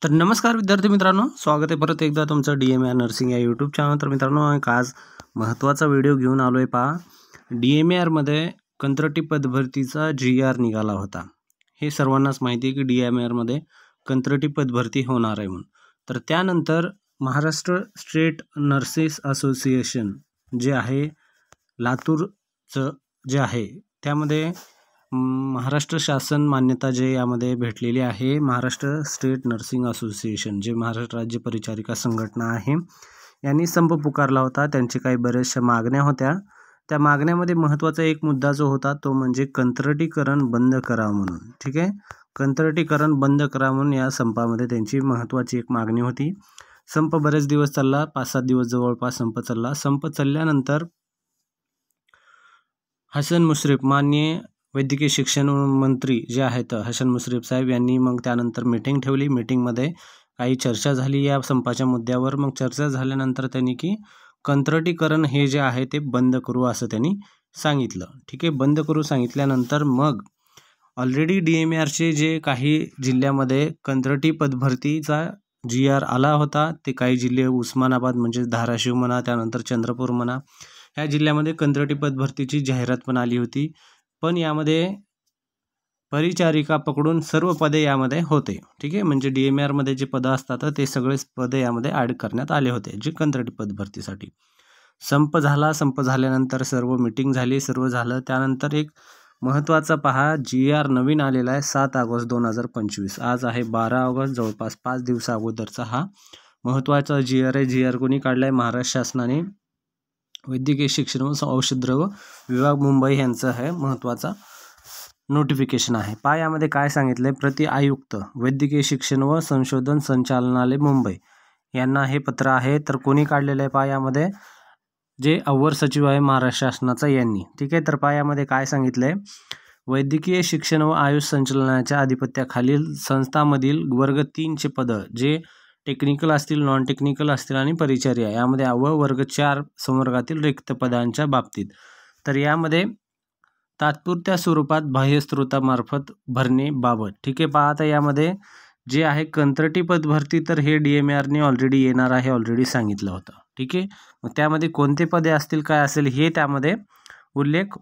तर नमस्कार विद्यार्थी मित्रांनो, स्वागत आहे परत एकदा तुमचं DMR नर्सिंग या यूट्यूब चॅनल। तर मित्रांनो, एक आज महत्त्वाचा व्हिडिओ घेऊन आलो आहे। पहा, DMRमध्ये कंत्राटी पदभरतीचा GR निघाला होता। हे सर्वांनाच माहिती आहे की DMRमध्ये कंत्राटी पदभरती होणार आहे म्हणून। तर त्यानंतर महाराष्ट्र स्टेट नर्सेस असोसिएशन जे आहे लातूरचं जे आहे त्यामध्ये महाराष्ट्र शासन मान्यता जे यामध्ये भेटलेली आहे। महाराष्ट्र स्टेट नर्सिंग असोसिएशन जे महाराष्ट्र राज्य परिचारिका संघटना आहे यांनी संप पुकारला होता। त्यांची काही बऱ्याचशा मागण्या होत्या। त्या मागण्यामध्ये महत्त्वाचा एक मुद्दा जो होता तो म्हणजे कंत्राटीकरण बंद करा म्हणून। ठीक आहे, कंत्राटीकरण बंद करा म्हणून या संपामध्ये त्यांची महत्त्वाची एक मागणी होती। संप बरेच दिवस चालला, 5-7 दिवस जवळपास संप चालला। संप चालल्यानंतर हसन मुश्रीफ माननीय वैद्यकीय शिक्षण मंत्री जे आहेत हसन मुश्रीफ साहेब यांनी मग त्यानंतर मीटिंग ठेवली। मीटिंगमध्ये काही चर्चा झाली या संपाच्या मुद्द्यावर। मग चर्चा झाल्यानंतर त्यांनी की कंत्राटीकरण हे जे आहे ते बंद करू असं त्यांनी सांगितलं। ठीक आहे, बंद करू सांगितल्यानंतर मग ऑलरेडी DMRचे जे काही जिल्ह्यामध्ये कंत्राटी पदभरतीचा GR आला होता, ते काही जिल्हे उस्मानाबाद म्हणजे धाराशिव म्हणा, त्यानंतर चंद्रपूर म्हणा, ह्या जिल्ह्यामध्ये कंत्राटी पदभरतीची जाहिरात पण आली होती। पण यामध्ये परिचारिका पकडून सर्व पदे यामध्ये होते। ठीक आहे, म्हणजे DMRमध्ये जे पदं असतात ते सगळेच पदे यामध्ये ॲड करण्यात आले होते जे कंत्राटी पदभरतीसाठी। संप झाला, संप झाल्यानंतर सर्व मीटिंग झाली, सर्व झालं। त्यानंतर एक महत्त्वाचा पहा, GR नवीन आलेला आहे 7 ऑगस्ट 2025। आज आहे 12 ऑगस्ट, जवळपास 5 दिवसा अगोदरचा हा महत्त्वाचा GR आहे। GR कोणी काढला आहे? महाराष्ट्र शासनाने वैद्यकीय शिक्षण व औषधद्रव्य विभाग मुंबई यांचं आहे महत्त्वाचा नोटिफिकेशन आहे। पहा यामध्ये काय सांगितलं आहे, प्रति आयुक्त वैद्यकीय शिक्षण व संशोधन संचालनालय मुंबई यांना हे पत्र आहे। तर कोणी काढलेलं आहे? पहा यामध्ये जे अवर सचिव आहे महाराष्ट्र शासनाचा यांनी। ठीक आहे, तर पहा यामध्ये काय सांगितलं आहे, वैद्यकीय शिक्षण व आयुष संचालनाच्या अधिपत्याखालील संस्थांमधील वर्ग 3चे पदं जे टेक्निकल असतील, नॉन टेक्निकल असतील आणि परिचर्या यामध्ये व वर्ग 4 संवर्गातील रिक्त पदांच्या बाबतीत तर यामध्ये तात्पुरत्या स्वरूपात बाह्य स्रोतामार्फत भरणे बाबत। ठीक आहे, पहा आता यामध्ये जे आहे कंत्राटी पदभरती तर हे DMRने ऑलरेडी येणार आहे, ऑलरेडी सांगितलं होतं। ठीक आहे, मग त्यामध्ये कोणते पदे असतील, काय असेल हे त्यामध्ये उल्लेख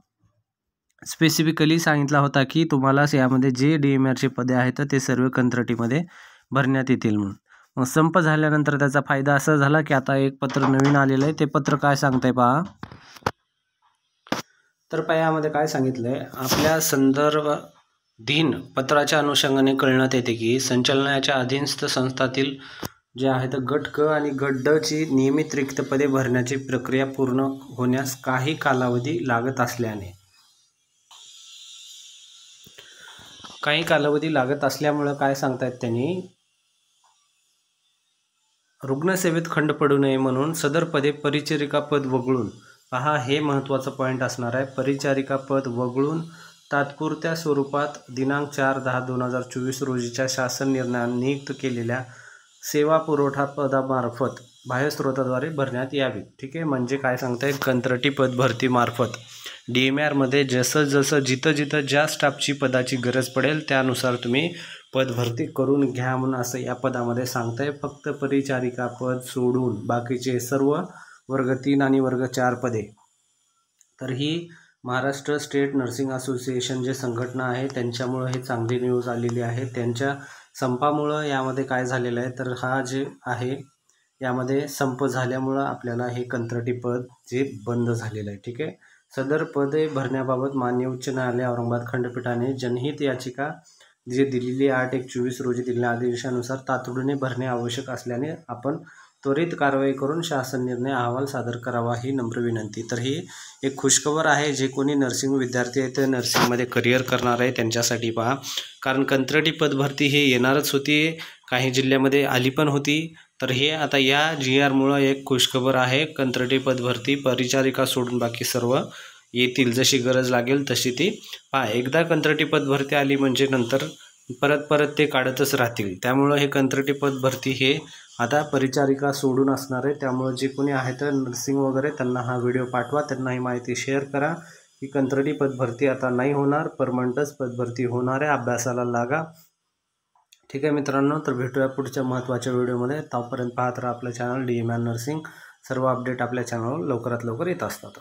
स्पेसिफिकली सांगितला होता की तुम्हाला यामध्ये जे DMRचे पदे आहेत ते सर्व कंत्राटीमध्ये भरण्यात येतील म्हणून। मग संप झाल्यानंतर त्याचा फायदा असा झाला की आता एक पत्र नवीन आलेलं आहे। ते पत्र काय सांगतंय पहा, तर पहा यामध्ये काय सांगितलंय, आपल्या संदर्भाधीन पत्राच्या अनुषंगाने कळण्यात येते की संचालनाच्या अधीनस्थ संस्थातील जे आहेत गट क आणि गट ड ची नियमित रिक्त पदे भरण्याची प्रक्रिया पूर्ण होण्यास काही कालावधी लागत असल्यामुळे काय सांगतायत त्यांनी, रुग्णसेवेत खंड पडू नये म्हणून सदर पदे परिचारिका पद वगळून, पहा हे महत्त्वाचं पॉईंट असणार आहे, परिचारिका पद वगळून तात्पुरत्या स्वरूपात दिनांक 4/10/2024 रोजीच्या शासन निर्णयाने नियुक्त केलेल्या सेवा पुरवठा पदामार्फत बाह्य स्रोताद्वारे भरण्यात यावी। ठीक आहे, म्हणजे काय सांगताय, कंत्राटी पदभरतीमार्फत DMRमध्ये जसं जिथं ज्या स्टाफची पदाची गरज पडेल त्यानुसार तुम्ही पदभरती करून घ्या म्हणून असं या पदामध्ये सांगताय। फक्त परिचारिका पद सोडून बाकीचे सर्व वर्ग 3 आणि वर्ग 4 पदे। तर ही महाराष्ट्र स्टेट नर्सिंग असोसिएशन जे संघटना आहे त्यांच्यामुळं हे चांगली न्यूज आलेली आहे। त्यांच्या संपामुळं यामध्ये काय झालेलं आहे, तर हा जे आहे यामध्ये संप झाल्यामुळं आपल्याला हे कंत्राटी पद जे बंद झालेलं आहे। ठीक आहे, सदर पदे भरण्याबाबत मान्य उच्च न्यायालय औरंगाबाद खंडपीठाने जनहित याचिका जे दिलेली 8/1/24 रोजी दिलेल्या आदेशानुसार तातडीने भरणे आवश्यक असल्याने आपण त्वरित कारवाई करून शासन निर्णय अहवाल सादर करावा ही नम्र विनंती। तर ही एक खुशखबर आहे, जे कोणी नर्सिंग विद्यार्थी आहेत ते नर्सिंगमध्ये करिअर करणार आहे त्यांच्यासाठी। पहा, कारण कंत्राटी पदभरती हे येणारच होती, काही जिल्ह्यामध्ये आली पण होती। तर हे आता या GRमुळं एक खुशखबर आहे, कंत्राटी पदभरती परिचारिका सोडून बाकी सर्व येतील, जशी गरज लागेल तशी ती। पहा, एकदा कंत्राटी पदभरती आली म्हणजे नंतर परत ते काढतच राहतील। त्यामुळं हे कंत्राटी पदभरती हे आता परिचारिका सोडून असणार आहे। त्यामुळे जे कोणी आहेत नर्सिंग वगैरे त्यांना हा व्हिडिओ पाठवा, त्यांना ही माहिती शेअर करा की कंत्राटी पदभरती आता नाही होणार, परमनंटच पदभरती होणार आहे, अभ्यासाला लागा। ठीक आहे मित्रांनो, तर भेटूया पुढच्या महत्त्वाच्या व्हिडिओमध्ये. तोपर्यंत पाहत राहा आपलं चॅनल DMN नर्सिंग. सर्व अपडेट आपल्या चॅनलवर लवकरात लवकर येत असतात.